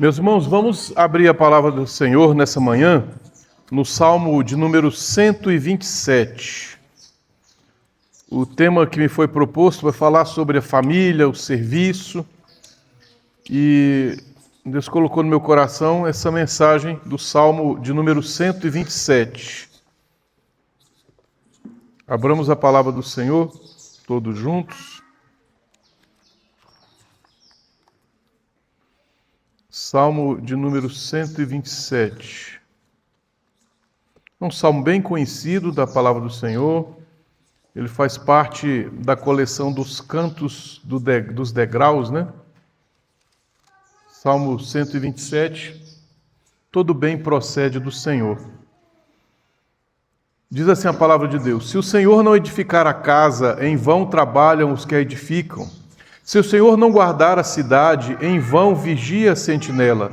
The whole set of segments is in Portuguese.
Meus irmãos, vamos abrir a palavra do Senhor nessa manhã, no Salmo de número 127. O tema que me foi proposto vai falar sobre a família, o serviço, e Deus colocou no meu coração essa mensagem do Salmo de número 127. Abramos a palavra do Senhor, todos juntos. Salmo de número 127. É um salmo bem conhecido da palavra do Senhor. Ele faz parte da coleção dos cantos dos degraus, né? Salmo 127. Todo bem procede do Senhor. Diz assim a palavra de Deus: se o Senhor não edificar a casa, em vão trabalham os que a edificam. Se o Senhor não guardar a cidade, em vão vigia a sentinela.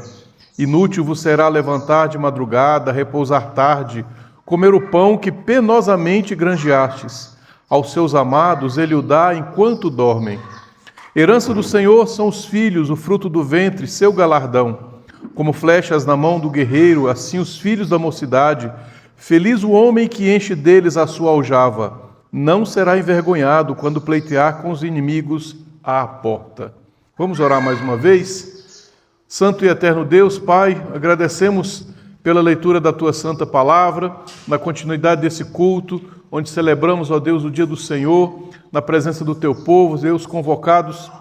Inútil vos será levantar de madrugada, repousar tarde, comer o pão que penosamente granjeastes. Aos seus amados ele o dá enquanto dormem. Herança do Senhor são os filhos, o fruto do ventre, seu galardão. Como flechas na mão do guerreiro, assim os filhos da mocidade. Feliz o homem que enche deles a sua aljava. Não será envergonhado quando pleitear com os inimigos à porta. Vamos orar mais uma vez? Santo e eterno Deus, Pai, agradecemos pela leitura da Tua Santa Palavra, na continuidade desse culto, onde celebramos, ó Deus, o dia do Senhor, na presença do Teu povo, Deus, convocados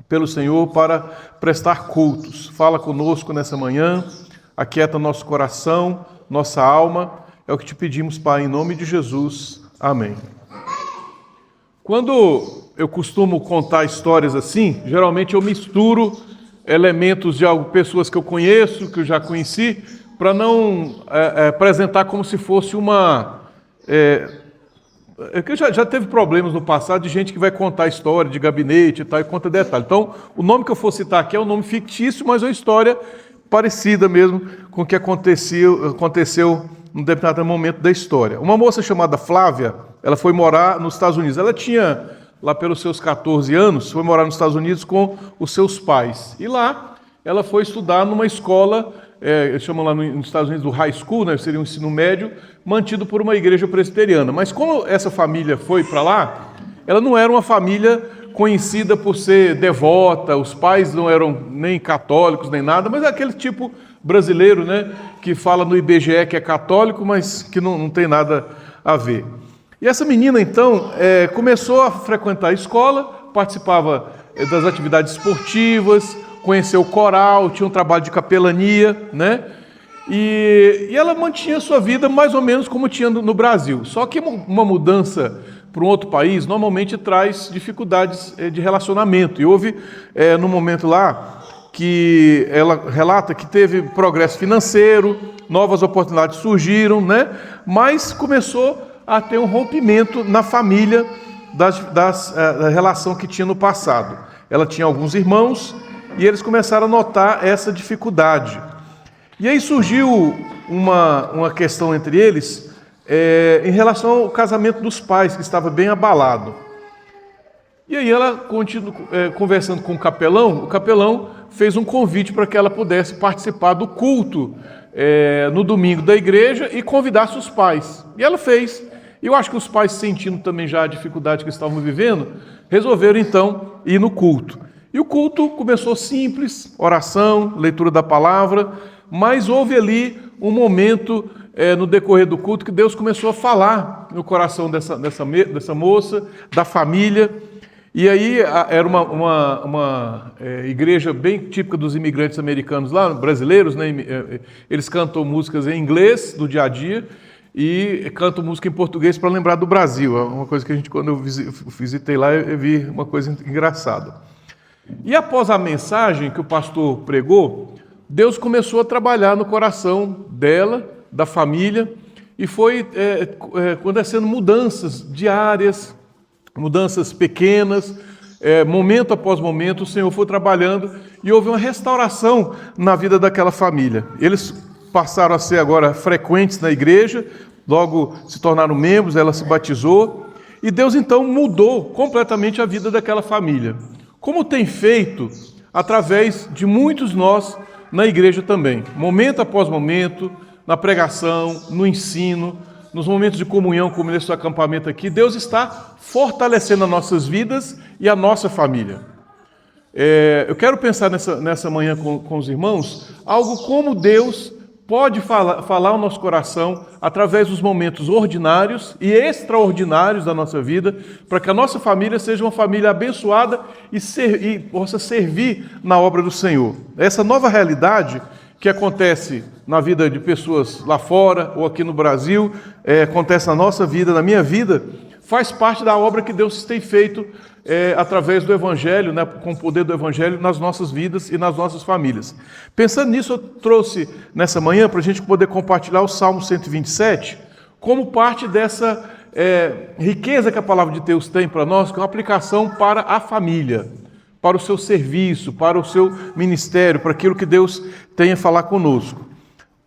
pelo Senhor para prestar cultos. Fala conosco nessa manhã, aquieta nosso coração, nossa alma, é o que te pedimos, Pai, em nome de Jesus. Amém. Quando eu costumo contar histórias assim, geralmente eu misturo elementos de pessoas que eu conheço, que eu já conheci, para não apresentar como se fosse uma... que já teve problemas no passado de gente que vai contar história de gabinete e tal, e conta detalhe. Então, o nome que eu for citar aqui é um nome fictício, mas é uma história parecida mesmo com o que aconteceu num determinado momento da história. Uma moça chamada Flávia, ela foi morar nos Estados Unidos. Ela tinha, lá pelos seus 14 anos, foi morar nos Estados Unidos com os seus pais. E lá, ela foi estudar numa escola, eles chamam lá nos Estados Unidos do high school, né, seria um ensino médio, mantido por uma igreja presbiteriana. Mas como essa família foi para lá, ela não era uma família conhecida por ser devota, os pais não eram nem católicos, nem nada, mas é aquele tipo brasileiro, né, que fala no IBGE que é católico, mas que não tem nada a ver. E essa menina, então, começou a frequentar a escola, participava das atividades esportivas, conheceu o coral, tinha um trabalho de capelania, né? E ela mantinha sua vida mais ou menos como tinha no Brasil. Só que uma mudança para um outro país normalmente traz dificuldades de relacionamento. E houve, no momento lá, que ela relata que teve progresso financeiro, novas oportunidades surgiram, né? Mas começou a ter um rompimento na família da relação que tinha no passado. Ela tinha alguns irmãos e eles começaram a notar essa dificuldade. E aí surgiu uma questão entre eles em relação ao casamento dos pais, que estava bem abalado. E aí ela continuou conversando com o capelão fez um convite para que ela pudesse participar do culto no domingo da igreja e convidasse os pais. E ela fez. E eu acho que os pais, sentindo também já a dificuldade que estavam vivendo, resolveram então ir no culto. E o culto começou simples, oração, leitura da palavra, mas houve ali um momento no decorrer do culto que Deus começou a falar no coração dessa moça, da família. E aí era uma igreja bem típica dos imigrantes americanos lá, brasileiros, né? Eles cantam músicas em inglês do dia a dia e cantam música em português para lembrar do Brasil. É uma coisa que quando eu visitei lá, eu vi uma coisa engraçada. E após a mensagem que o pastor pregou, Deus começou a trabalhar no coração dela, da família, e foi acontecendo mudanças diárias, mudanças pequenas, momento após momento, o Senhor foi trabalhando e houve uma restauração na vida daquela família. Eles passaram a ser agora frequentes na igreja, logo se tornaram membros, ela se batizou, e Deus então mudou completamente a vida daquela família. Como tem feito através de muitos nós na igreja também. Momento após momento, na pregação, no ensino, nos momentos de comunhão, como nesse acampamento aqui, Deus está fortalecendo as nossas vidas e a nossa família. Eu quero pensar nessa manhã com os irmãos, algo como Deus pode falar ao nosso coração através dos momentos ordinários e extraordinários da nossa vida, para que a nossa família seja uma família abençoada e possa servir na obra do Senhor. Essa nova realidade que acontece na vida de pessoas lá fora ou aqui no Brasil, acontece na nossa vida, na minha vida, faz parte da obra que Deus tem feito através do Evangelho, né, com o poder do Evangelho nas nossas vidas e nas nossas famílias. Pensando nisso, eu trouxe nessa manhã para a gente poder compartilhar o Salmo 127 como parte dessa riqueza que a palavra de Deus tem para nós, que é uma aplicação para a família, para o seu serviço, para o seu ministério, para aquilo que Deus tem a falar conosco.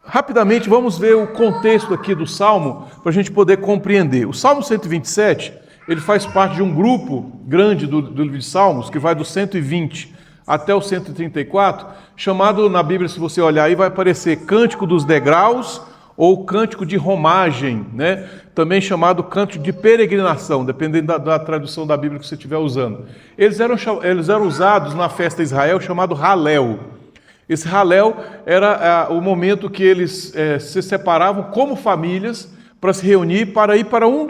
Rapidamente, vamos ver o contexto aqui do Salmo, para a gente poder compreender. O Salmo 127, ele faz parte de um grupo grande do livro de Salmos, que vai do 120 até o 134, chamado na Bíblia, se você olhar aí, vai aparecer Cântico dos Degraus, ou Cântico de Romagem, né? Também chamado Cântico de Peregrinação, dependendo da tradução da Bíblia que você estiver usando. Eles eram usados na festa de Israel, chamado Halel. Esse Halel era o momento que eles se separavam como famílias para se reunir, para ir para um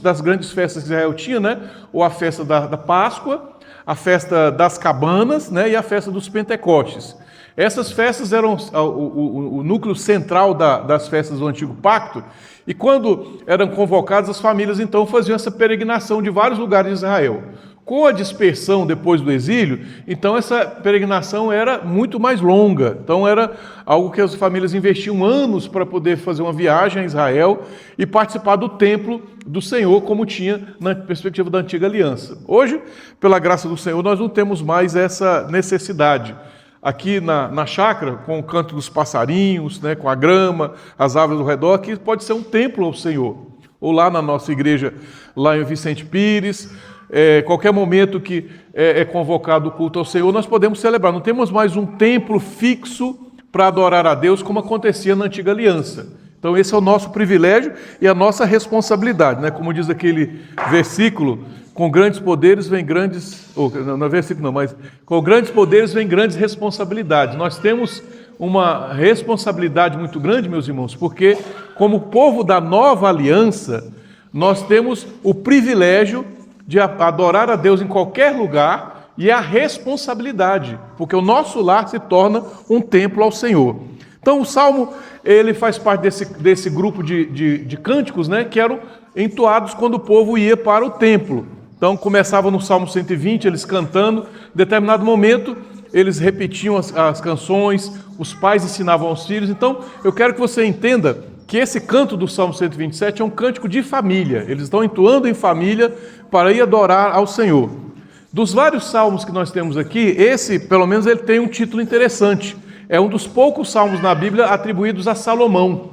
das grandes festas que Israel tinha, né? Ou a festa da Páscoa, a festa das Cabanas, né? E a festa dos Pentecostes. Essas festas eram o núcleo central das festas do Antigo Pacto, e quando eram convocadas, as famílias então faziam essa peregrinação de vários lugares de Israel. Com a dispersão depois do exílio, então essa peregrinação era muito mais longa. Então era algo que as famílias investiam anos para poder fazer uma viagem a Israel e participar do templo do Senhor, como tinha na perspectiva da antiga aliança. Hoje, pela graça do Senhor, nós não temos mais essa necessidade. Aqui na chácara, com o canto dos passarinhos, né, com a grama, as árvores ao redor, aqui pode ser um templo ao Senhor. Ou lá na nossa igreja, lá em Vicente Pires, qualquer momento que é convocado o culto ao Senhor, nós podemos celebrar. Não temos mais um templo fixo para adorar a Deus, como acontecia na antiga aliança. Então esse é o nosso privilégio e a nossa responsabilidade, né? Como diz aquele versículo, com grandes poderes vem grandes... não é versículo não, mas com grandes poderes vem grandes responsabilidades. Nós temos uma responsabilidade muito grande, meus irmãos, porque como povo da nova aliança, nós temos o privilégio de adorar a Deus em qualquer lugar e a responsabilidade, porque o nosso lar se torna um templo ao Senhor. Então o Salmo, ele faz parte desse grupo de cânticos, né, que eram entoados quando o povo ia para o templo. Então começava no Salmo 120, eles cantando, em determinado momento eles repetiam as canções, os pais ensinavam aos filhos. Então eu quero que você entenda que esse canto do Salmo 127 é um cântico de família. Eles estão entoando em família para ir adorar ao Senhor. Dos vários salmos que nós temos aqui, esse, pelo menos, ele tem um título interessante. É um dos poucos salmos na Bíblia atribuídos a Salomão.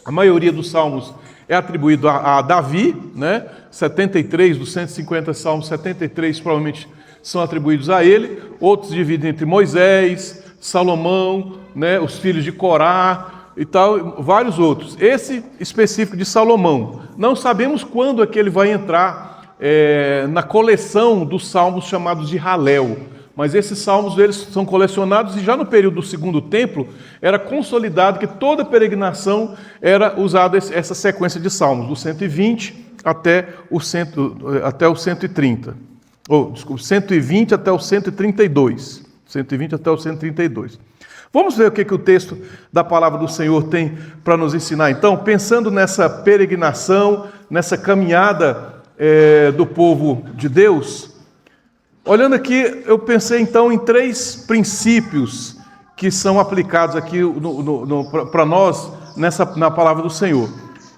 A maioria dos salmos é atribuído a Davi, né? 73 dos 150 salmos, 73 provavelmente são atribuídos a ele. Outros dividem entre Moisés, Salomão, né? Os filhos de Corá, e tal, vários outros. Esse específico de Salomão, não sabemos quando é que ele vai entrar na coleção dos salmos chamados de Halel, mas esses salmos eles são colecionados e já no período do Segundo Templo era consolidado que toda peregrinação era usada essa sequência de salmos, do 120 até o 130, desculpa, 120 até o 132, 120 até o 132. Vamos ver o que o texto da palavra do Senhor tem para nos ensinar, então, pensando nessa peregrinação, nessa caminhada do povo de Deus. Olhando aqui, eu pensei então em 3 princípios que são aplicados aqui para nós na palavra do Senhor.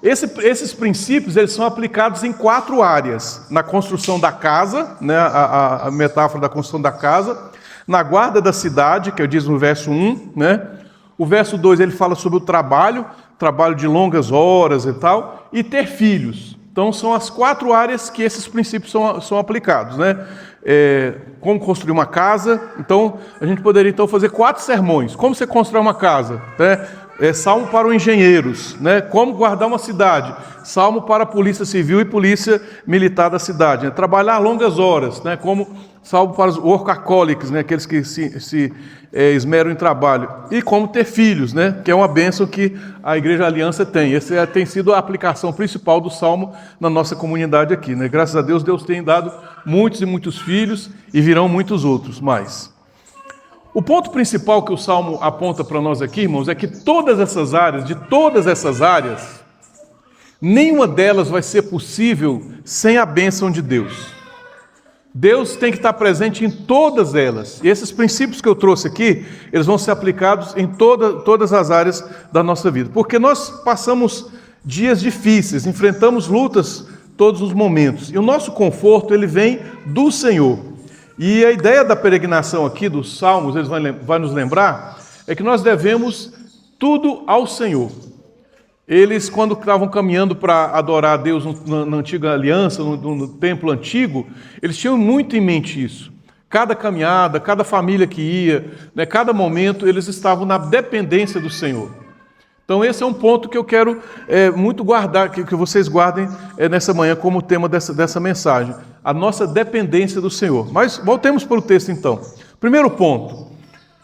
Esses princípios eles são aplicados em 4 áreas: na construção da casa, né, a metáfora da construção da casa, na guarda da cidade, que diz no verso 1, né? O verso 2 ele fala sobre o trabalho de longas horas e tal, e ter filhos. Então são as 4 áreas que esses princípios são aplicados, né? como construir uma casa. Então, a gente poderia então fazer 4 sermões. Como você constrói uma casa, né? Salmo para os engenheiros, né? Como guardar uma cidade, salmo para a polícia civil e polícia militar da cidade, né? Trabalhar longas horas, né? Como salmo para os workaholics, né? Aqueles que se esmeram em trabalho, e como ter filhos, né? Que é uma bênção que a Igreja Aliança tem. Essa tem sido a aplicação principal do salmo na nossa comunidade aqui, né? Graças a Deus, Deus tem dado muitos e muitos filhos, e virão muitos outros mais. O ponto principal que o Salmo aponta para nós aqui, irmãos, é que todas essas áreas, nenhuma delas vai ser possível sem a bênção de Deus. Deus tem que estar presente em todas elas. E esses princípios que eu trouxe aqui, eles vão ser aplicados em todas as áreas da nossa vida. Porque nós passamos dias difíceis, enfrentamos lutas todos os momentos. E o nosso conforto, ele vem do Senhor. E a ideia da peregrinação aqui dos Salmos, eles vai nos lembrar, é que nós devemos tudo ao Senhor. Eles, quando estavam caminhando para adorar a Deus na antiga aliança, no templo antigo, eles tinham muito em mente isso. Cada caminhada, cada família que ia, né, cada momento, eles estavam na dependência do Senhor. Então esse é um ponto que eu quero muito guardar, que vocês guardem nessa manhã como tema dessa mensagem. A nossa dependência do Senhor. Mas voltemos para o texto então. Primeiro ponto.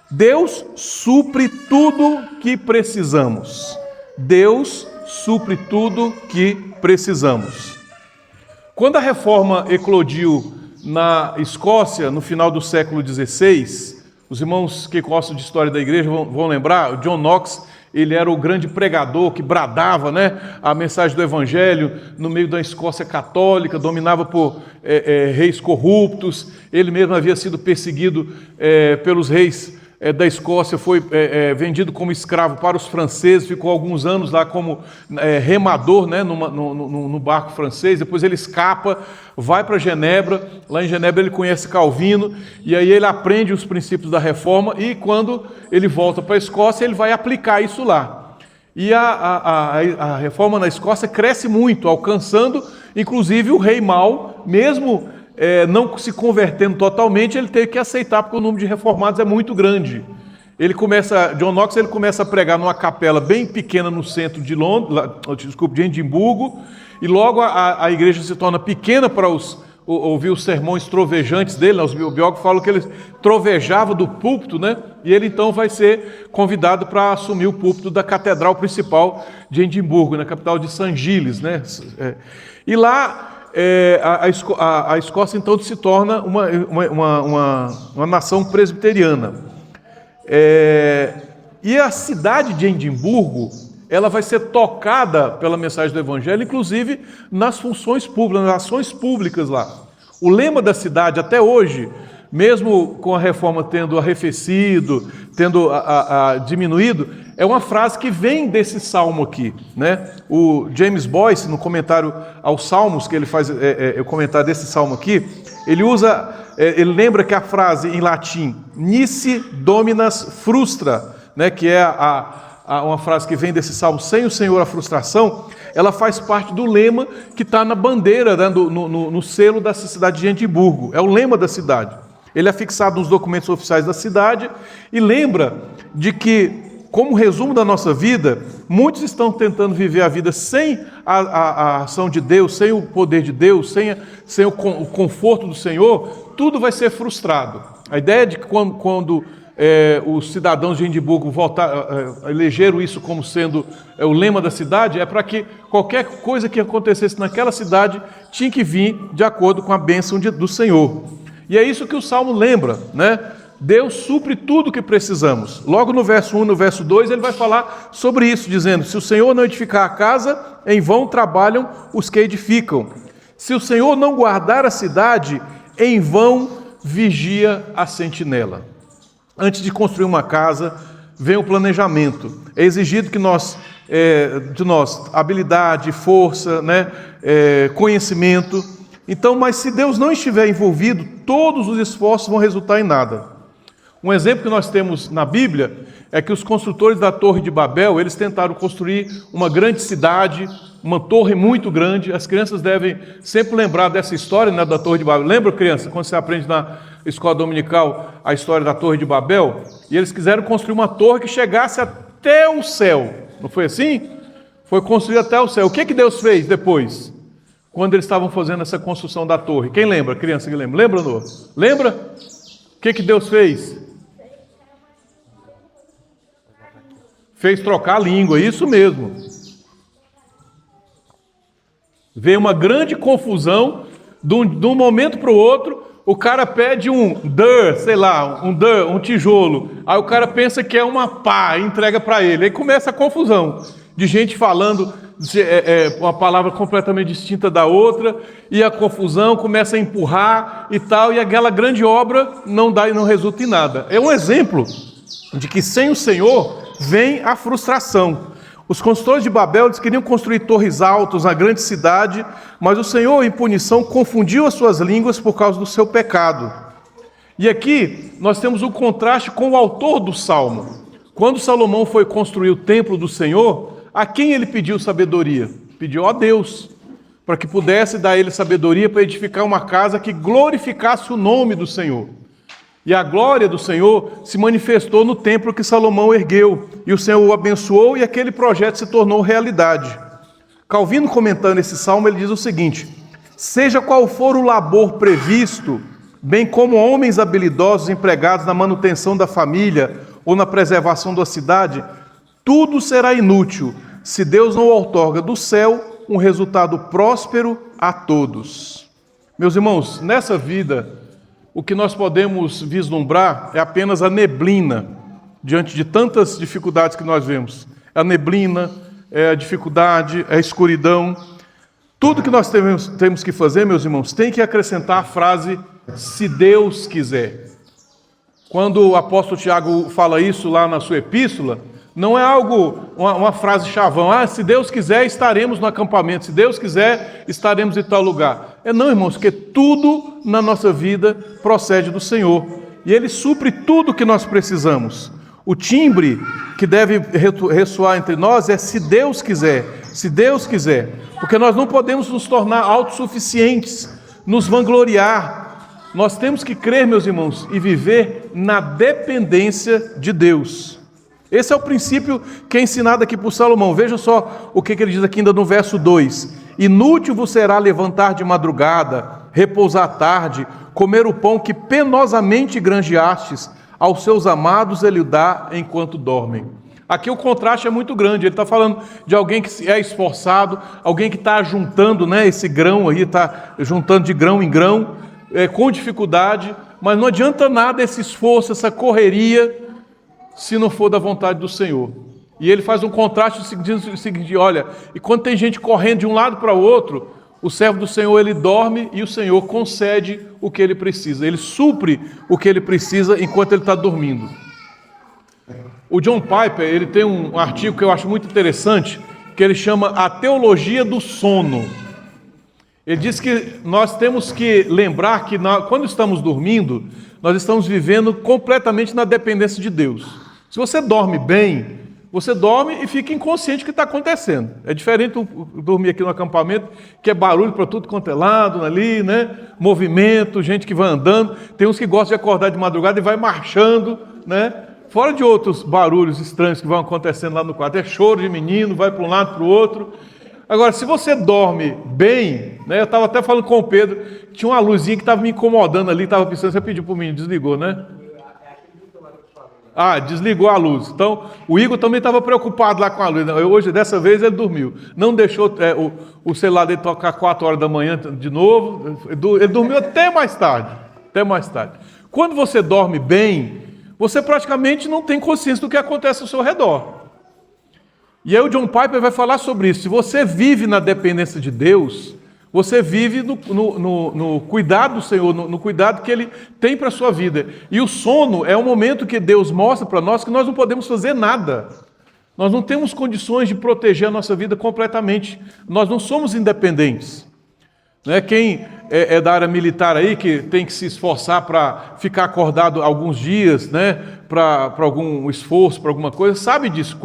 Deus supre tudo que precisamos. Deus supre tudo que precisamos. Quando a reforma eclodiu na Escócia, no final do século XVI, os irmãos que gostam de história da igreja vão lembrar, o John Knox, ele era o grande pregador que bradava, né, a mensagem do Evangelho no meio da Escócia católica, dominava por reis corruptos. Ele mesmo havia sido perseguido pelos reis da Escócia, foi vendido como escravo para os franceses, ficou alguns anos lá como remador, né, no barco francês. Depois ele escapa, vai para Genebra. Lá em Genebra ele conhece Calvino, e aí ele aprende os princípios da reforma, e quando ele volta para a Escócia, ele vai aplicar isso lá. E a reforma na Escócia cresce muito, alcançando inclusive o rei mau, mesmo não se convertendo totalmente, ele teve que aceitar, porque o número de reformados é muito grande. John Knox começa a pregar numa capela bem pequena no centro de de Edimburgo, e logo a igreja se torna pequena para ouvir os sermões trovejantes dele. Os biógrafos falam que ele trovejava do púlpito, né? E ele então vai ser convidado para assumir o púlpito da catedral principal de Edimburgo, na capital de St. Giles, né? E lá a Escócia então se torna uma nação presbiteriana. E a cidade de Edimburgo, ela vai ser tocada pela mensagem do Evangelho, inclusive nas funções públicas, nas ações públicas lá. O lema da cidade até hoje, mesmo com a reforma tendo arrefecido, tendo diminuído, é uma frase que vem desse salmo aqui, né? O James Boyce, no comentário aos Salmos, que ele faz o comentário desse salmo aqui, ele lembra que a frase em latim, Nisi dominas frustra, né, que é uma frase que vem desse salmo, sem o Senhor a frustração, ela faz parte do lema que está na bandeira, né, no selo da cidade de Edimburgo. É o lema da cidade. Ele é fixado nos documentos oficiais da cidade e lembra de que, como resumo da nossa vida, muitos estão tentando viver a vida sem a ação de Deus, sem o poder de Deus, sem o conforto do Senhor. Tudo vai ser frustrado. A ideia de que quando os cidadãos de Edimburgo elegeram isso como sendo o lema da cidade, é para que qualquer coisa que acontecesse naquela cidade tinha que vir de acordo com a bênção do Senhor. E é isso que o Salmo lembra, né? Deus supre tudo o que precisamos. Logo no verso 1 e no verso 2 ele vai falar sobre isso, dizendo: se o Senhor não edificar a casa, em vão trabalham os que edificam. Se o Senhor não guardar a cidade, em vão vigia a sentinela. Antes de construir uma casa, vem o planejamento. É exigido que de nós habilidade, força, né, conhecimento. Então, mas se Deus não estiver envolvido, todos os esforços vão resultar em nada. Um exemplo que nós temos na Bíblia é que os construtores da Torre de Babel, eles tentaram construir uma grande cidade, uma torre muito grande. As crianças devem sempre lembrar dessa história, né, da Torre de Babel. Lembra, criança, quando você aprende na escola dominical a história da Torre de Babel? E eles quiseram construir uma torre que chegasse até o céu. Não foi assim? Foi construída até o céu. O que Deus fez depois? Quando eles estavam fazendo essa construção da torre. Quem lembra? Criança que lembra? Lembra, Noah? Lembra? O que Deus fez? Fez trocar a língua, isso mesmo. Veio uma grande confusão, de um momento para o outro, o cara pede um tijolo. Aí o cara pensa que é uma pá, e entrega para ele. Aí começa a confusão, de gente falando uma palavra completamente distinta da outra, e a confusão começa a empurrar e tal, e aquela grande obra não dá e não resulta em nada. É um exemplo de que sem o Senhor vem a frustração. Os construtores de Babel, eles queriam construir torres altas na grande cidade, mas o Senhor, em punição, confundiu as suas línguas por causa do seu pecado. E aqui nós temos um contraste com o autor do Salmo. Quando Salomão foi construir o templo do Senhor, a quem ele pediu sabedoria? Pediu a Deus, para que pudesse dar a ele sabedoria para edificar uma casa que glorificasse o nome do Senhor. E a glória do Senhor se manifestou no templo que Salomão ergueu. E o Senhor o abençoou e aquele projeto se tornou realidade. Calvino, comentando esse salmo, ele diz o seguinte: seja qual for o labor previsto, bem como homens habilidosos empregados na manutenção da família ou na preservação da cidade, tudo será inútil se Deus não outorga do céu um resultado próspero a todos. Meus irmãos, nessa vida, o que nós podemos vislumbrar é apenas a neblina, diante de tantas dificuldades que nós vemos. A neblina, é a dificuldade, é a escuridão. Tudo que nós temos que fazer, meus irmãos, tem que acrescentar a frase, se Deus quiser. Quando o apóstolo Tiago fala isso lá na sua epístola, não é algo, uma frase chavão, se Deus quiser estaremos no acampamento, se Deus quiser estaremos em tal lugar. Não, irmãos, porque tudo na nossa vida procede do Senhor, e Ele supre tudo o que nós precisamos. O timbre que deve ressoar entre nós é se Deus quiser, porque nós não podemos nos tornar autossuficientes, nos vangloriar. Nós temos que crer, meus irmãos, e viver na dependência de Deus. Esse é o princípio que é ensinado aqui por Salomão. Veja só o que ele diz aqui ainda no verso 2. Inútil vos será levantar de madrugada, repousar à tarde, comer o pão que penosamente granjeastes, aos seus amados ele o dá enquanto dormem. Aqui o contraste é muito grande. Ele está falando de alguém que é esforçado, alguém que está juntando, esse grão aí, está juntando de grão em grão, com dificuldade, mas não adianta nada esse esforço, essa correria, se não for da vontade do Senhor. E ele faz um contraste diz o seguinte: olha, e quando tem gente correndo de um lado para o outro, o servo do Senhor, ele dorme e o Senhor concede o que ele precisa. Ele supre o que ele precisa enquanto ele está dormindo. O John Piper, ele tem um artigo que eu acho muito interessante, que ele chama A Teologia do Sono. Ele diz que nós temos que lembrar que quando estamos dormindo, nós estamos vivendo completamente na dependência de Deus. Se você dorme bem, você dorme e fica inconsciente do que está acontecendo. É diferente do dormir aqui no acampamento, que é barulho para tudo quanto é lado, ali, movimento, gente que vai andando. Tem uns que gostam de acordar de madrugada e vai marchando, fora de outros barulhos estranhos que vão acontecendo lá no quarto. É choro de menino, vai para um lado para o outro. Agora, se você dorme bem, eu estava até falando com o Pedro, tinha uma luzinha que estava me incomodando ali, estava pensando, você pediu para o menino, desligou, desligou a luz. Então, o Igor também estava preocupado lá com a luz. Hoje, dessa vez, ele dormiu. Não deixou o celular dele tocar 4 horas da manhã de novo. Ele dormiu até mais tarde. Quando você dorme bem, você praticamente não tem consciência do que acontece ao seu redor. E aí o John Piper vai falar sobre isso. Se você vive na dependência de Deus, você vive no cuidado do Senhor, no cuidado que Ele tem para a sua vida. E o sono é um momento que Deus mostra para nós que nós não podemos fazer nada. Nós não temos condições de proteger a nossa vida completamente. Nós não somos independentes. Quem é da área militar aí, que tem que se esforçar para ficar acordado alguns dias, né? Para algum esforço, para alguma coisa, sabe disso,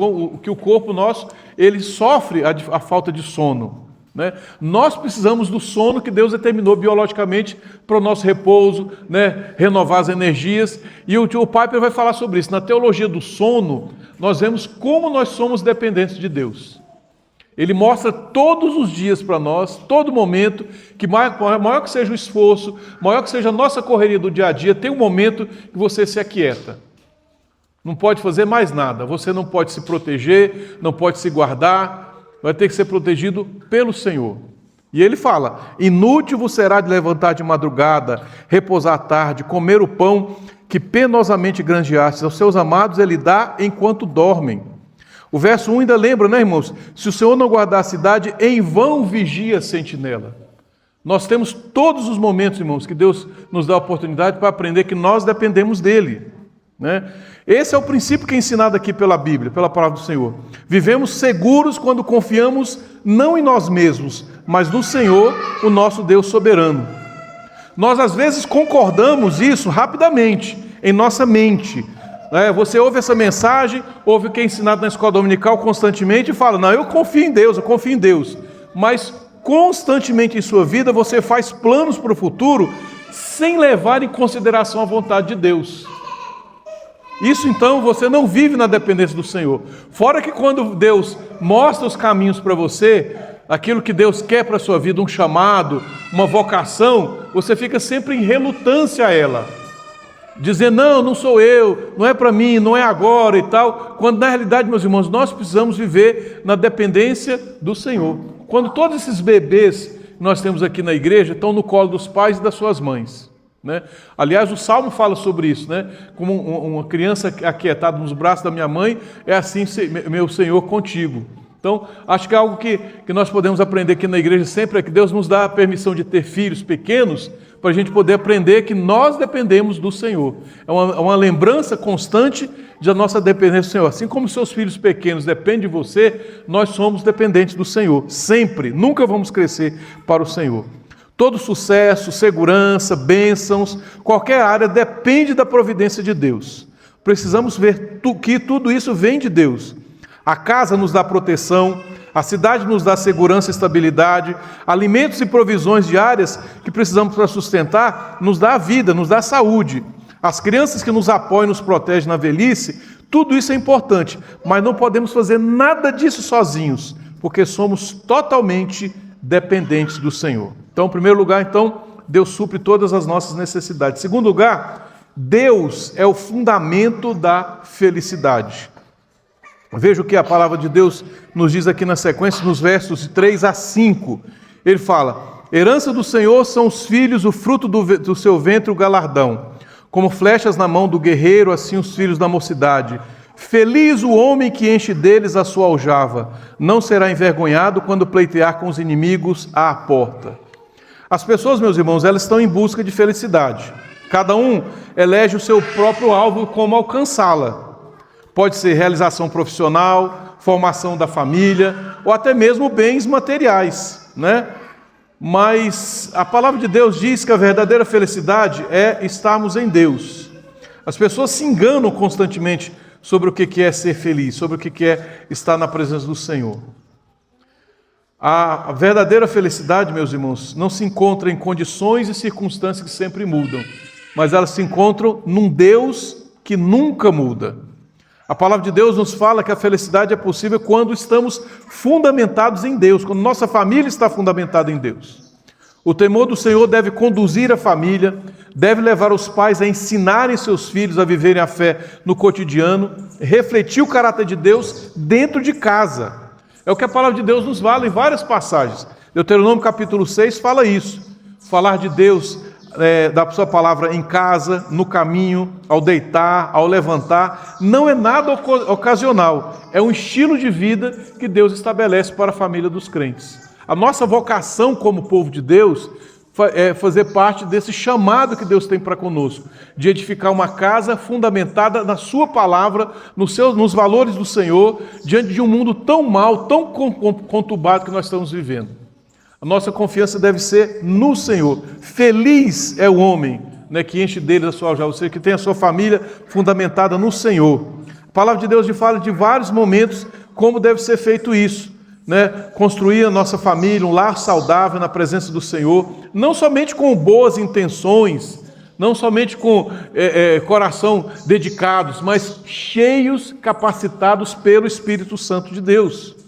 que o corpo nosso, ele sofre a falta de sono. Né? Nós precisamos do sono que Deus determinou biologicamente para o nosso repouso, né? Renovar as energias, e o tio Piper vai falar sobre isso. Na teologia do sono, nós vemos como nós somos dependentes de Deus. Ele mostra todos os dias para nós, todo momento, que maior que seja o esforço, maior que seja a nossa correria do dia a dia, tem um momento que você se aquieta. Não pode fazer mais nada, você não pode se proteger, não pode se guardar, vai ter que ser protegido pelo Senhor. E ele fala: inútil vos será de levantar de madrugada, repousar à tarde, comer o pão que penosamente granjeastes aos seus amados, ele dá enquanto dormem. O verso 1 ainda lembra, né, irmãos? Se o Senhor não guardar a cidade, em vão vigia a sentinela. Nós temos todos os momentos, irmãos, que Deus nos dá a oportunidade para aprender que nós dependemos dele. Né? Esse é o princípio que é ensinado aqui pela Bíblia, pela palavra do Senhor. Vivemos seguros quando confiamos não em nós mesmos, mas no Senhor, o nosso Deus soberano. Nós às vezes concordamos isso rapidamente, em nossa mente. Você ouve essa mensagem, ouve o que é ensinado na escola dominical constantemente e fala: não, eu confio em Deus. Mas constantemente em sua vida você faz planos para o futuro sem levar em consideração a vontade de Deus. Isso então você não vive na dependência do Senhor. Fora que quando Deus mostra os caminhos para você, aquilo que Deus quer para a sua vida, um chamado, uma vocação, você fica sempre em relutância a ela. Dizer: não sou eu, não é para mim, não é agora e tal. Quando na realidade, meus irmãos, nós precisamos viver na dependência do Senhor. Quando todos esses bebês que nós temos aqui na igreja estão no colo dos pais e das suas mães. Né? Aliás, o Salmo fala sobre isso, né? Como uma criança aquietada nos braços da minha mãe, é assim, meu Senhor, contigo. Então, acho que é algo que nós podemos aprender aqui na igreja sempre, é que Deus nos dá a permissão de ter filhos pequenos, para a gente poder aprender que nós dependemos do Senhor. É uma lembrança constante da nossa dependência do Senhor. Assim como seus filhos pequenos dependem de você, nós somos dependentes do Senhor, sempre, nunca vamos crescer para o Senhor. Todo sucesso, segurança, bênçãos, qualquer área depende da providência de Deus. Precisamos ver que tudo isso vem de Deus. A casa nos dá proteção, a cidade nos dá segurança e estabilidade, alimentos e provisões diárias que precisamos para sustentar, nos dá a vida, nos dá saúde. As crianças que nos apoiam, nos protegem na velhice, tudo isso é importante, mas não podemos fazer nada disso sozinhos, porque somos totalmente dependentes do Senhor. Então, em primeiro lugar, Deus supre todas as nossas necessidades. Em segundo lugar, Deus é o fundamento da felicidade. Veja o que a palavra de Deus nos diz aqui na sequência, nos versos 3 a 5. Ele fala: herança do Senhor são os filhos, o fruto do seu ventre, o galardão. Como flechas na mão do guerreiro, assim os filhos da mocidade. Feliz o homem que enche deles a sua aljava, não será envergonhado quando pleitear com os inimigos à porta. As pessoas, meus irmãos, elas estão em busca de felicidade. Cada um elege o seu próprio alvo como alcançá-la. Pode ser realização profissional, formação da família, ou até mesmo bens materiais, né? Mas a palavra de Deus diz que a verdadeira felicidade é estarmos em Deus. As pessoas se enganam constantemente sobre o que é ser feliz, sobre o que é estar na presença do Senhor. A verdadeira felicidade, meus irmãos, não se encontra em condições e circunstâncias que sempre mudam, mas elas se encontram num Deus que nunca muda. A palavra de Deus nos fala que a felicidade é possível quando estamos fundamentados em Deus, quando nossa família está fundamentada em Deus. O temor do Senhor deve conduzir a família, deve levar os pais a ensinarem seus filhos a viverem a fé no cotidiano, refletir o caráter de Deus dentro de casa. É o que a palavra de Deus nos fala em várias passagens. Deuteronômio capítulo 6 fala isso. Falar de Deus, da sua palavra em casa, no caminho, ao deitar, ao levantar, não é nada ocasional. É um estilo de vida que Deus estabelece para a família dos crentes. A nossa vocação como povo de Deus é fazer parte desse chamado que Deus tem para conosco, de edificar uma casa fundamentada na sua palavra, nos valores do Senhor, diante de um mundo tão mau, tão conturbado que nós estamos vivendo. A nossa confiança deve ser no Senhor. Feliz é o homem, né, que enche dele a sua aljava, ou seja, que tem a sua família fundamentada no Senhor. A palavra de Deus fala de vários momentos como deve ser feito isso, né? Construir a nossa família, um lar saudável na presença do Senhor, não somente com boas intenções, não somente com coração dedicados, mas cheios, capacitados pelo Espírito Santo de Deus.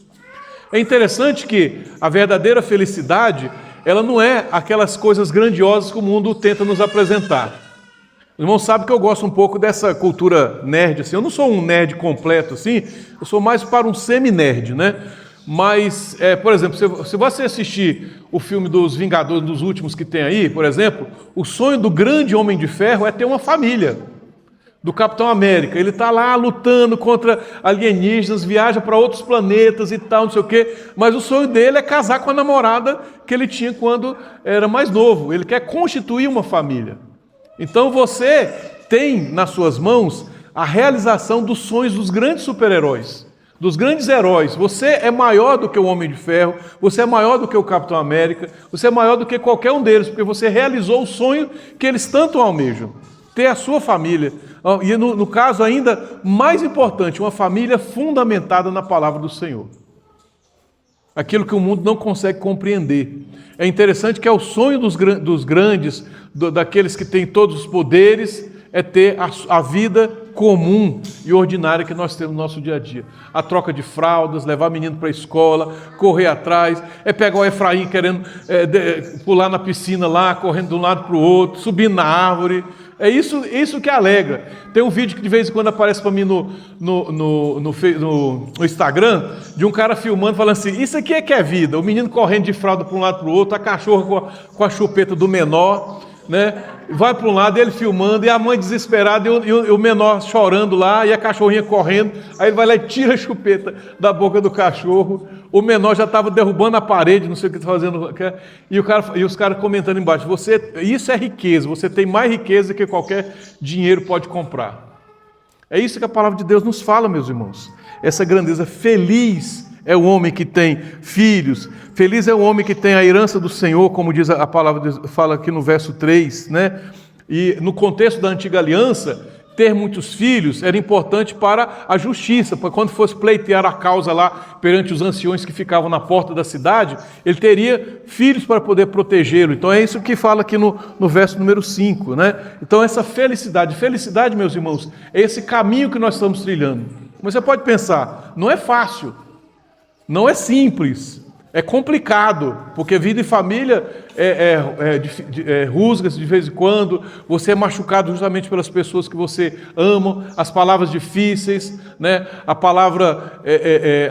É interessante que a verdadeira felicidade, ela não é aquelas coisas grandiosas que o mundo tenta nos apresentar. O irmão sabe que eu gosto um pouco dessa cultura nerd, assim. Eu não sou um nerd completo, assim, eu sou mais para um semi-nerd, né? Mas, por exemplo, se você assistir o filme dos Vingadores, dos últimos que tem aí, por exemplo, o sonho do grande Homem de Ferro é ter uma família. Do Capitão América, ele está lá lutando contra alienígenas, viaja para outros planetas e tal, não sei o quê, mas o sonho dele é casar com a namorada que ele tinha quando era mais novo. Ele quer constituir uma família. Então você tem nas suas mãos a realização dos sonhos dos grandes super-heróis, dos grandes heróis. Você é maior do que o Homem de Ferro, você é maior do que o Capitão América, você é maior do que qualquer um deles, porque você realizou o sonho que eles tanto almejam, ter a sua família. E no caso ainda mais importante, uma família fundamentada na palavra do Senhor. Aquilo que o mundo não consegue compreender. É interessante que é o sonho dos grandes, daqueles que têm todos os poderes, é ter a vida comum e ordinária que nós temos no nosso dia a dia. A troca de fraldas, levar menino para a escola, correr atrás, é pegar o Efraim querendo pular na piscina lá, correndo de um lado para o outro, subindo na árvore. É isso que alegra. Tem um vídeo que de vez em quando aparece para mim no Instagram, de um cara filmando, falando assim, isso aqui é que é vida. O menino correndo de fralda para um lado para o outro, a cachorra com a chupeta do menor, né? Vai para um lado, ele filmando, e a mãe desesperada, e o menor chorando lá, e a cachorrinha correndo, aí ele vai lá e tira a chupeta da boca do cachorro, o menor já estava derrubando a parede, não sei o que está fazendo, e os caras comentando embaixo, isso é riqueza, você tem mais riqueza que qualquer dinheiro pode comprar. É isso que a palavra de Deus nos fala, meus irmãos, essa grandeza. Feliz é o homem que tem filhos, feliz é o homem que tem a herança do Senhor, como diz a palavra, fala aqui no verso 3, né? E no contexto da antiga aliança, ter muitos filhos era importante para a justiça, para quando fosse pleitear a causa lá perante os anciões que ficavam na porta da cidade, ele teria filhos para poder protegê-lo. Então é isso que fala aqui no verso número 5, né? Então essa felicidade, meus irmãos, é esse caminho que nós estamos trilhando. Mas você pode pensar, não é fácil, não é simples, é complicado, porque vida e família rusga-se de vez em quando, você é machucado justamente pelas pessoas que você ama, as palavras difíceis, né? A palavra,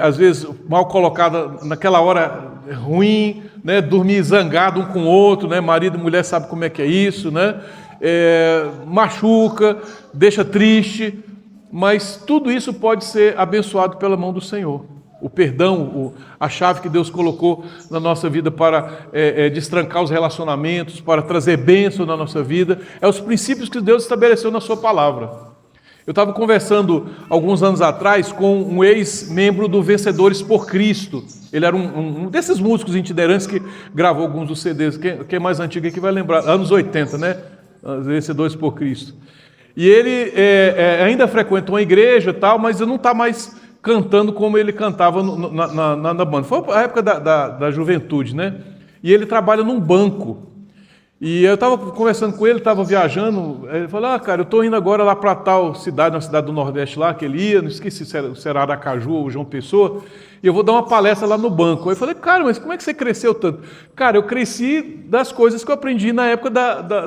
às vezes, mal colocada naquela hora ruim, né? Dormir zangado um com o outro, né? Marido e mulher sabe como é que é isso, né? Machuca, deixa triste, mas tudo isso pode ser abençoado pela mão do Senhor. O perdão, a chave que Deus colocou na nossa vida para destrancar os relacionamentos, para trazer bênção na nossa vida, é os princípios que Deus estabeleceu na sua palavra. Eu estava conversando alguns anos atrás com um ex-membro do Vencedores por Cristo. Ele era um desses músicos itinerantes que gravou alguns dos CDs. Quem é mais antigo aqui vai lembrar, anos 80, né? Vencedores por Cristo. E ele ainda frequenta uma igreja e tal, mas não está mais cantando como ele cantava na banda. Foi a época da juventude, né? E ele trabalha num banco. E eu estava conversando com ele, estava viajando, ele falou, cara, eu estou indo agora lá para tal cidade, na cidade do Nordeste lá, que ele ia, não esqueci se era Aracaju ou João Pessoa, e eu vou dar uma palestra lá no banco. Aí eu falei, cara, mas como é que você cresceu tanto? Cara, eu cresci das coisas que eu aprendi na época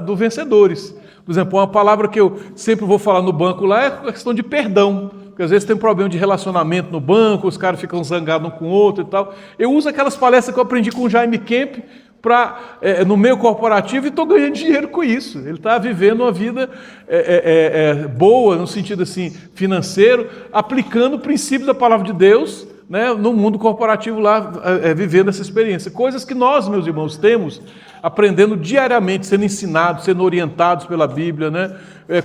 do Vencedores. Por exemplo, uma palavra que eu sempre vou falar no banco lá é a questão de perdão. Porque às vezes tem um problema de relacionamento no banco, os caras ficam zangados um com o outro e tal. Eu uso aquelas palestras que eu aprendi com o Jaime Kemp no meio corporativo e estou ganhando dinheiro com isso. Ele está vivendo uma vida boa, no sentido assim, financeiro, aplicando o princípio da palavra de Deus, né, no mundo corporativo lá, vivendo essa experiência. Coisas que nós, meus irmãos, temos, aprendendo diariamente, sendo ensinados, sendo orientados pela Bíblia, né,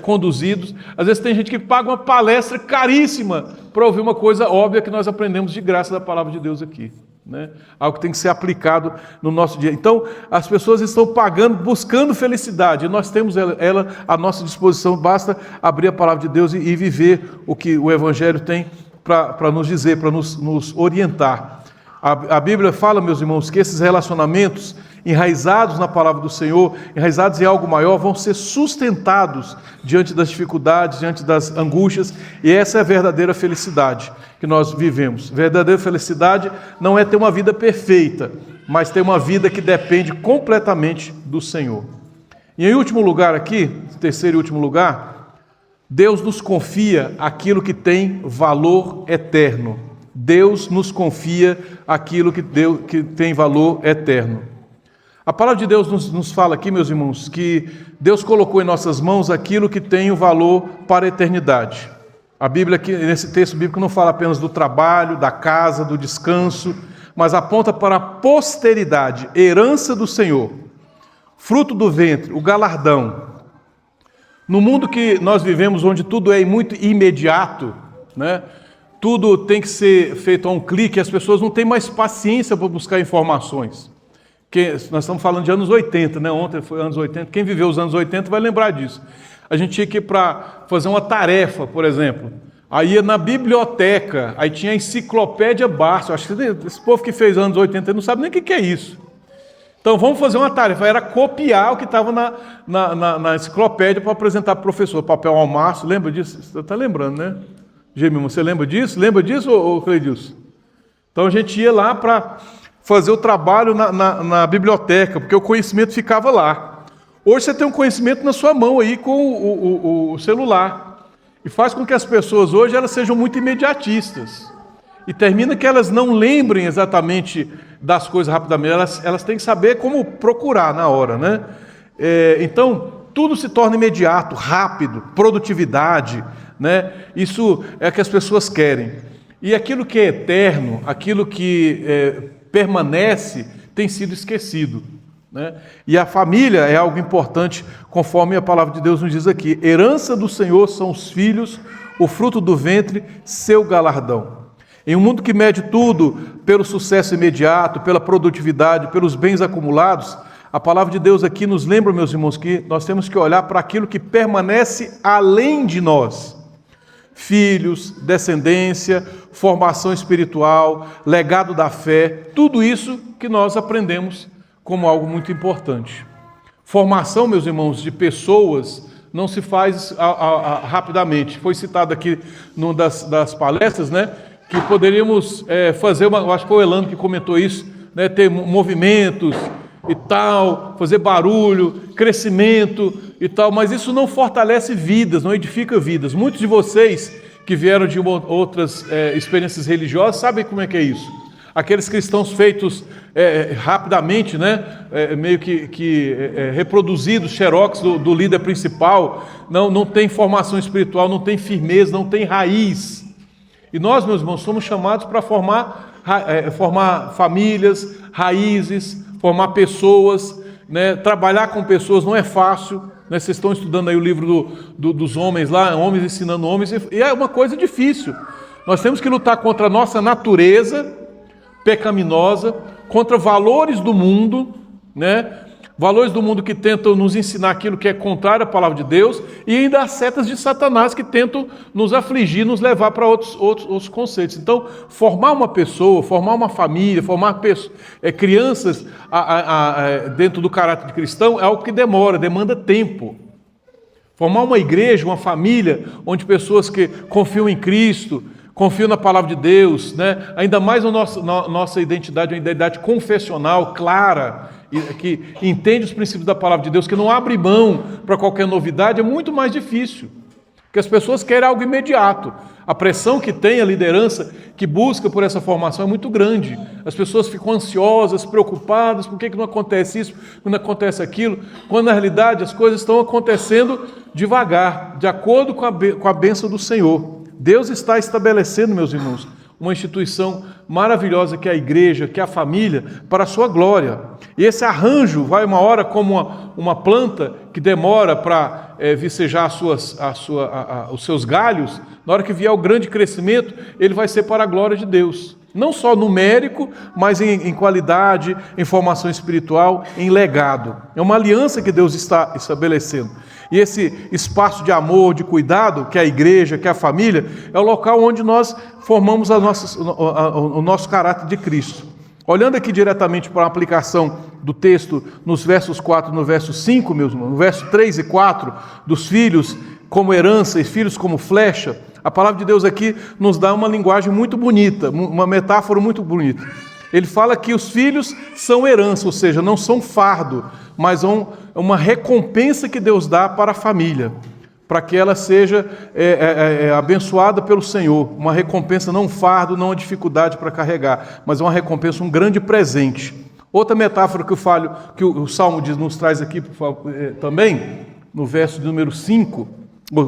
conduzidos. Às vezes tem gente que paga uma palestra caríssima para ouvir uma coisa óbvia que nós aprendemos de graça da palavra de Deus aqui. né? Algo que tem que ser aplicado no nosso dia. Então, as pessoas estão pagando, buscando felicidade, e nós temos ela à nossa disposição, basta abrir a palavra de Deus e viver o que o Evangelho tem para nos dizer, para nos orientar. A Bíblia fala, meus irmãos, que esses relacionamentos enraizados na palavra do Senhor, enraizados em algo maior, vão ser sustentados diante das dificuldades, diante das angústias, e essa é a verdadeira felicidade que nós vivemos. Verdadeira felicidade não é ter uma vida perfeita, mas ter uma vida que depende completamente do Senhor. E em último lugar aqui, terceiro e último lugar, Deus nos confia aquilo que tem valor eterno. Deus nos confia aquilo que tem valor eterno. A palavra de Deus nos fala aqui, meus irmãos, que Deus colocou em nossas mãos aquilo que tem o valor para a eternidade. A Bíblia, aqui, nesse texto bíblico, não fala apenas do trabalho, da casa, do descanso, mas aponta para a posteridade, herança do Senhor, fruto do ventre, o galardão. No mundo que nós vivemos, onde tudo é muito imediato, né? Tudo tem que ser feito a um clique, as pessoas não têm mais paciência para buscar informações. Nós estamos falando de anos 80, né? Ontem foi anos 80, quem viveu os anos 80 vai lembrar disso. A gente tinha que ir para fazer uma tarefa, por exemplo, aí ia na biblioteca, aí tinha a enciclopédia Barça. Acho que esse povo que fez anos 80 não sabe nem o que é isso. Então vamos fazer uma tarefa, era copiar o que estava na enciclopédia para apresentar para o professor, papel ao maço, lembra disso? Você está lembrando, né? Gemima, você lembra disso? Lembra disso, ou Cleidilson? Então a gente ia lá para fazer o trabalho na biblioteca, porque o conhecimento ficava lá. Hoje você tem um conhecimento na sua mão aí com o celular. E faz com que as pessoas hoje elas sejam muito imediatistas. E termina que elas não lembrem exatamente das coisas rapidamente, elas têm que saber como procurar na hora, né? Então, tudo se torna imediato, rápido, produtividade, né? Isso é o que as pessoas querem. E aquilo que é eterno, aquilo que permanece, tem sido esquecido, né? E a família é algo importante, conforme a palavra de Deus nos diz aqui. Herança do Senhor são os filhos, o fruto do ventre, seu galardão. Em um mundo que mede tudo pelo sucesso imediato, pela produtividade, pelos bens acumulados, a palavra de Deus aqui nos lembra, meus irmãos, que nós temos que olhar para aquilo que permanece além de nós. Filhos, descendência, formação espiritual, legado da fé, tudo isso que nós aprendemos como algo muito importante. Formação, meus irmãos, de pessoas não se faz rapidamente. Foi citado aqui numa das palestras, né, que poderíamos fazer eu acho que foi o Elano que comentou isso, né, ter movimentos e tal, fazer barulho, crescimento e tal, mas isso não fortalece vidas, não edifica vidas. Muitos de vocês que vieram de outras experiências religiosas sabem como é que é isso. Aqueles cristãos feitos rapidamente, né, meio que reproduzidos, xerox do líder principal, não tem formação espiritual, não tem firmeza, não tem raiz. E nós, meus irmãos, somos chamados para formar famílias, raízes, formar pessoas, né? Trabalhar com pessoas não é fácil, né? Vocês estão estudando aí o livro dos homens lá, homens ensinando homens, e é uma coisa difícil. Nós temos que lutar contra a nossa natureza pecaminosa, contra valores do mundo, né? Valores do mundo que tentam nos ensinar aquilo que é contrário à palavra de Deus, e ainda as setas de Satanás que tentam nos afligir, nos levar para outros conceitos. Então, formar uma pessoa, formar uma família, formar crianças dentro do caráter cristão é algo que demanda tempo. Formar uma igreja, uma família, onde pessoas que confiam em Cristo, confiam na palavra de Deus, né? Ainda mais na nossa identidade, uma identidade confessional, clara, que entende os princípios da palavra de Deus, que não abre mão para qualquer novidade, é muito mais difícil. Porque as pessoas querem algo imediato. A pressão que tem a liderança que busca por essa formação é muito grande. As pessoas ficam ansiosas, preocupadas, por que não acontece isso, não acontece aquilo, quando na realidade as coisas estão acontecendo devagar, de acordo com a bênção do Senhor. Deus está estabelecendo, meus irmãos, uma instituição maravilhosa que é a igreja, que é a família, para a sua glória. E esse arranjo vai uma hora como uma planta que demora para vicejar os seus galhos. Na hora que vier o grande crescimento, ele vai ser para a glória de Deus. Não só numérico, mas em qualidade, em formação espiritual, em legado. É uma aliança que Deus está estabelecendo. E esse espaço de amor, de cuidado, que é a igreja, que é a família, é o local onde nós formamos o nosso caráter de Cristo. Olhando aqui diretamente para a aplicação do texto nos versos 4 e no verso 5, meus irmãos, no verso 3 e 4, dos filhos como herança e filhos como flecha, a palavra de Deus aqui nos dá uma linguagem muito bonita, uma metáfora muito bonita. Ele fala que os filhos são herança, ou seja, não são fardo, mas uma recompensa que Deus dá para a família, para que ela seja abençoada pelo Senhor. Uma recompensa, não um fardo, não uma dificuldade para carregar, mas uma recompensa, um grande presente. Outra metáfora que o Salmo nos traz aqui também, no verso de número 5,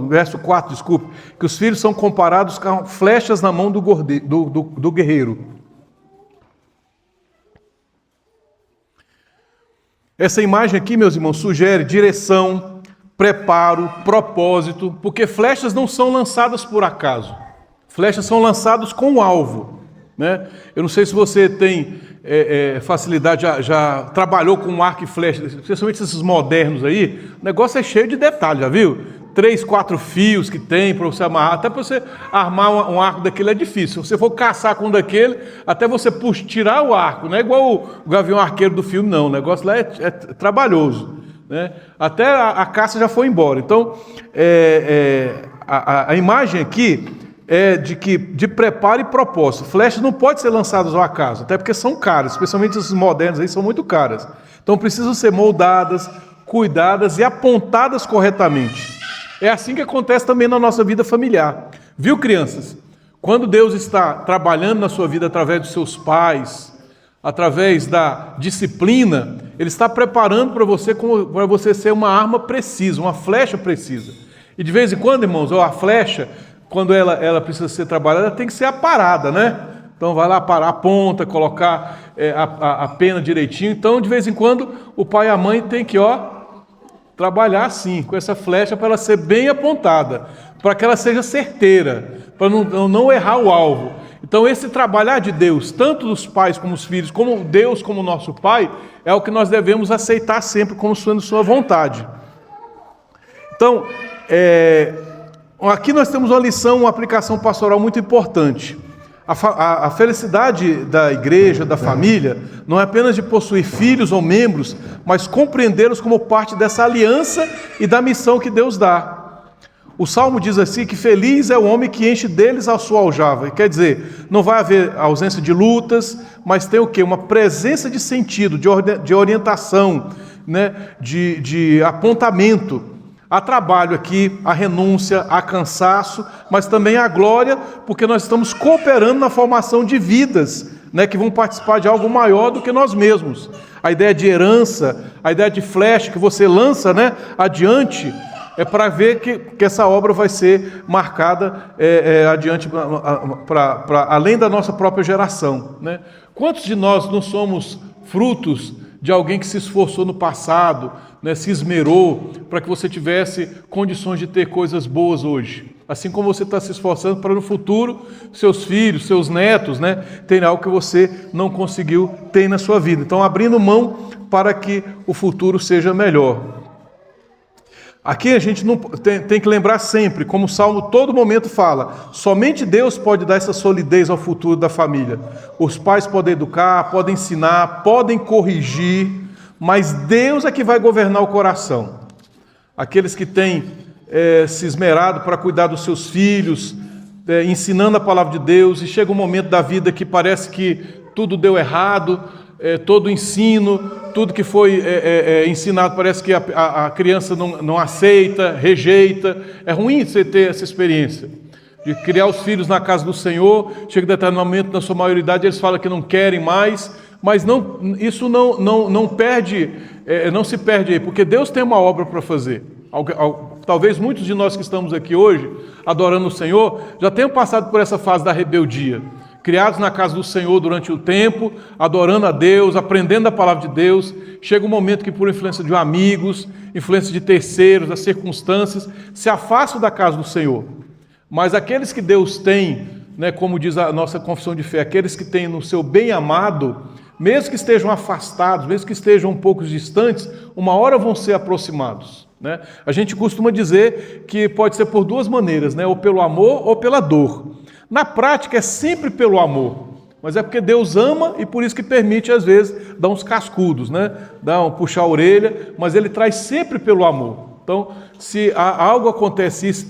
verso 4, desculpe, que os filhos são comparados com flechas na mão do guerreiro. Essa imagem aqui, meus irmãos, sugere direção, preparo, propósito, porque flechas não são lançadas por acaso. Flechas são lançadas com um alvo, né? Eu não sei se você tem facilidade, já trabalhou com arco e flecha, especialmente esses modernos aí, o negócio é cheio de detalhes, já viu? 3, 4 fios que tem para você amarrar, até para você armar um arco daquele é difícil. Se você for caçar com um daquele, até você tirar o arco, não é igual o Gavião Arqueiro do filme, não. O negócio lá é trabalhoso, né? Até a caça já foi embora. Então, a imagem aqui é de preparo e propósito. Flechas não podem ser lançadas ao acaso, até porque são caras, especialmente esses modernos aí são muito caras. Então, precisam ser moldadas, cuidadas e apontadas corretamente. É assim que acontece também na nossa vida familiar. Viu, crianças? Quando Deus está trabalhando na sua vida através dos seus pais, através da disciplina, Ele está preparando para você ser uma arma precisa, uma flecha precisa. E de vez em quando, irmãos, a flecha, quando ela precisa ser trabalhada, ela tem que ser aparada, né? Então vai lá parar a ponta, colocar a pena direitinho. Então, de vez em quando, o pai e a mãe têm que, trabalhar assim, com essa flecha, para ela ser bem apontada, para que ela seja certeira, para não errar o alvo. Então esse trabalhar de Deus, tanto dos pais como dos filhos, como Deus como nosso Pai, é o que nós devemos aceitar sempre como sendo sua vontade. Então, aqui nós temos uma lição, uma aplicação pastoral muito importante. A felicidade da igreja, da família, não é apenas de possuir filhos ou membros, mas compreendê-los como parte dessa aliança e da missão que Deus dá. O Salmo diz assim que feliz é o homem que enche deles a sua aljava. Quer dizer, não vai haver ausência de lutas, mas tem o quê? Uma presença de sentido, de orientação, né? de apontamento. Há trabalho aqui, há renúncia, há cansaço, mas também há glória, porque nós estamos cooperando na formação de vidas, né, que vão participar de algo maior do que nós mesmos. A ideia de herança, a ideia de flecha que você lança, né, adiante, é para ver que essa obra vai ser marcada adiante, para além da nossa própria geração, né? Quantos de nós não somos frutos de alguém que se esforçou no passado, né, se esmerou para que você tivesse condições de ter coisas boas hoje? Assim como você está se esforçando para no futuro, seus filhos, seus netos, né, terem algo que você não conseguiu ter na sua vida. Então, abrindo mão para que o futuro seja melhor. Aqui a gente não tem que lembrar sempre, como o Salmo todo momento fala, somente Deus pode dar essa solidez ao futuro da família. Os pais podem educar, podem ensinar, podem corrigir, mas Deus é que vai governar o coração. Aqueles que têm se esmerado para cuidar dos seus filhos, ensinando a palavra de Deus, e chega um momento da vida que parece que tudo deu errado, todo o ensino, tudo que foi ensinado, parece que a criança não aceita, rejeita. É ruim você ter essa experiência de criar os filhos na casa do Senhor. Chega um determinado momento, na sua maioridade, eles falam que não querem mais, mas isso não se perde aí, porque Deus tem uma obra para fazer. Talvez muitos de nós que estamos aqui hoje, adorando o Senhor, já tenham passado por essa fase da rebeldia. Criados na casa do Senhor durante o tempo, adorando a Deus, aprendendo a palavra de Deus, chega um momento que por influência de amigos, influência de terceiros, das circunstâncias, se afastam da casa do Senhor. Mas aqueles que Deus tem né, como diz a nossa confissão de fé, aqueles que têm no seu bem amado, mesmo que estejam afastados, mesmo que estejam um pouco distantes, uma hora vão ser aproximados, né? A gente costuma dizer que pode ser por duas maneiras, né? Ou pelo amor ou pela dor. Na prática é sempre pelo amor, mas é porque Deus ama e por isso que permite, às vezes, dar uns cascudos, né? Puxar a orelha, mas Ele traz sempre pelo amor. Então, se algo acontece, isso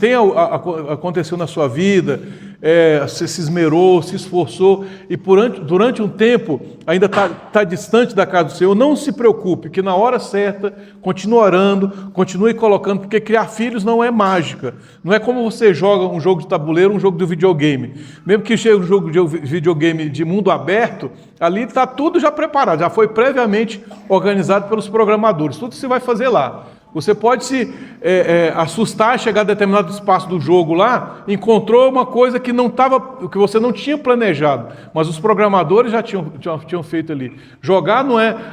aconteceu na sua vida, você se esmerou, se esforçou e durante um tempo ainda está distante da casa do Senhor, não se preocupe, que na hora certa continue orando, continue colocando, porque criar filhos não é mágica. Não é como você joga um jogo de tabuleiro, um jogo de videogame. Mesmo que chegue um jogo de videogame de mundo aberto, ali está tudo já preparado, já foi previamente organizado pelos programadores. Tudo você vai fazer lá. Você pode se assustar, chegar a determinado espaço do jogo lá, encontrou uma coisa que que você não tinha planejado, mas os programadores já tinham feito ali. Jogar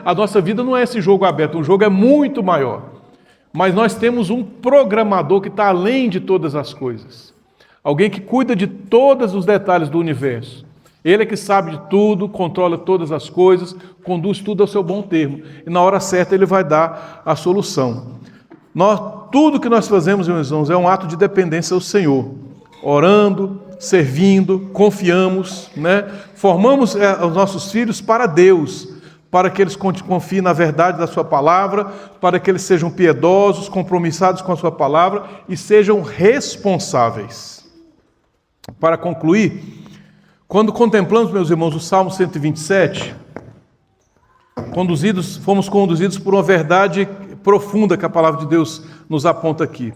a nossa vida não é esse jogo aberto, o jogo é muito maior. Mas nós temos um programador que está além de todas as coisas. Alguém que cuida de todos os detalhes do universo. Ele é que sabe de tudo, controla todas as coisas, conduz tudo ao seu bom termo. E na hora certa Ele vai dar a solução. Tudo que nós fazemos, meus irmãos, é um ato de dependência ao Senhor. Orando, servindo, confiamos, né? Formamos os nossos filhos para Deus, para que eles confiem na verdade da sua palavra, para que eles sejam piedosos, compromissados com a sua palavra e sejam responsáveis. Para concluir, quando contemplamos, meus irmãos, o Salmo 127, fomos conduzidos por uma verdade profunda que a palavra de Deus nos aponta aqui.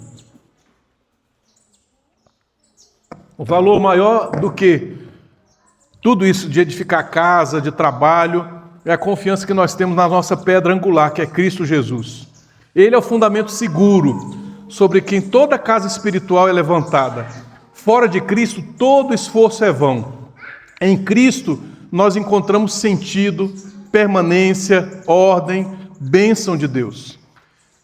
O valor maior do que tudo isso de edificar casa, de trabalho, é a confiança que nós temos na nossa pedra angular, que é Cristo Jesus. Ele é o fundamento seguro sobre quem toda casa espiritual é levantada. Fora de Cristo, todo esforço é vão. Em Cristo, nós encontramos sentido, permanência, ordem, bênção de Deus.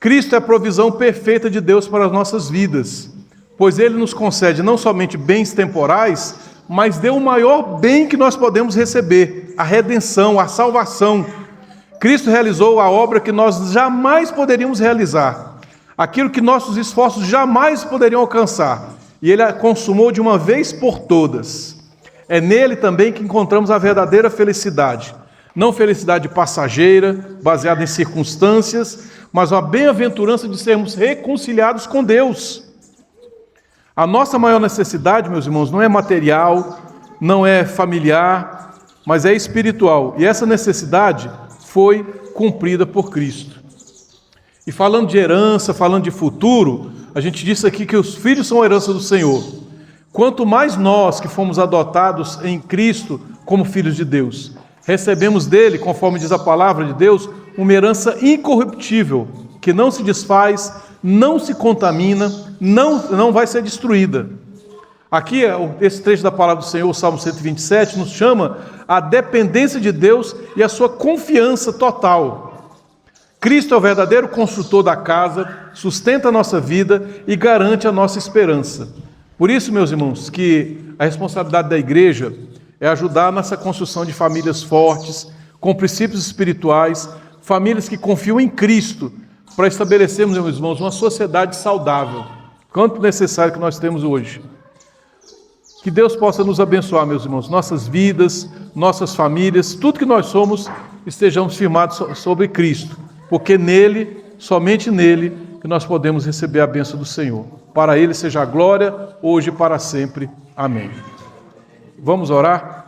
Cristo é a provisão perfeita de Deus para as nossas vidas, pois Ele nos concede não somente bens temporais, mas deu o maior bem que nós podemos receber, a redenção, a salvação. Cristo realizou a obra que nós jamais poderíamos realizar, aquilo que nossos esforços jamais poderiam alcançar, e Ele a consumou de uma vez por todas. É nele também que encontramos a verdadeira felicidade, não felicidade passageira, baseada em circunstâncias, mas uma bem-aventurança de sermos reconciliados com Deus. A nossa maior necessidade, meus irmãos, não é material, não é familiar, mas é espiritual. E essa necessidade foi cumprida por Cristo. E falando de herança, falando de futuro, a gente disse aqui que os filhos são a herança do Senhor. Quanto mais nós que fomos adotados em Cristo como filhos de Deus, recebemos dele, conforme diz a palavra de Deus, uma herança incorruptível, que não se desfaz, não se contamina, não vai ser destruída. Aqui, esse trecho da palavra do Senhor, o Salmo 127, nos chama a dependência de Deus e a sua confiança total. Cristo é o verdadeiro construtor da casa, sustenta a nossa vida e garante a nossa esperança. Por isso, meus irmãos, que a responsabilidade da igreja é ajudar nessa construção de famílias fortes, com princípios espirituais, famílias que confiam em Cristo, para estabelecermos, meus irmãos, uma sociedade saudável, quanto necessário que nós temos hoje. Que Deus possa nos abençoar, meus irmãos, nossas vidas, nossas famílias, tudo que nós somos, estejamos firmados sobre Cristo, porque nele, somente nele, que nós podemos receber a bênção do Senhor. Para Ele seja a glória, hoje e para sempre. Amém. Vamos orar?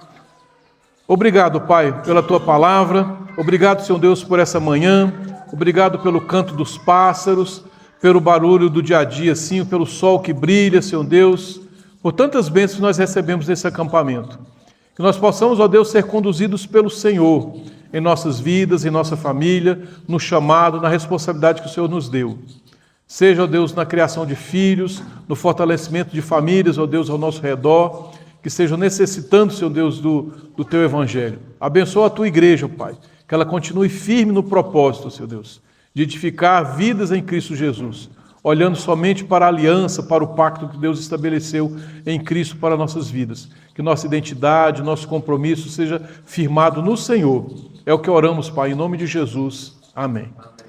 Obrigado, Pai, pela Tua palavra. Obrigado, Senhor Deus, por essa manhã. Obrigado pelo canto dos pássaros, pelo barulho do dia a dia, sim, pelo sol que brilha, Senhor Deus, por tantas bênçãos que nós recebemos nesse acampamento. Que nós possamos, ó Deus, ser conduzidos pelo Senhor em nossas vidas, em nossa família, no chamado, na responsabilidade que o Senhor nos deu. Seja, ó Deus, na criação de filhos, no fortalecimento de famílias, ó Deus, ao nosso redor, que estejam necessitando, Senhor Deus, do Teu Evangelho. Abençoa a Tua igreja, Pai, que ela continue firme no propósito, Senhor Deus, de edificar vidas em Cristo Jesus. olhando somente para a aliança, para o pacto que Deus estabeleceu em Cristo para nossas vidas. Que nossa identidade, nosso compromisso seja firmado no Senhor. É o que oramos, Pai, em nome de Jesus. Amém.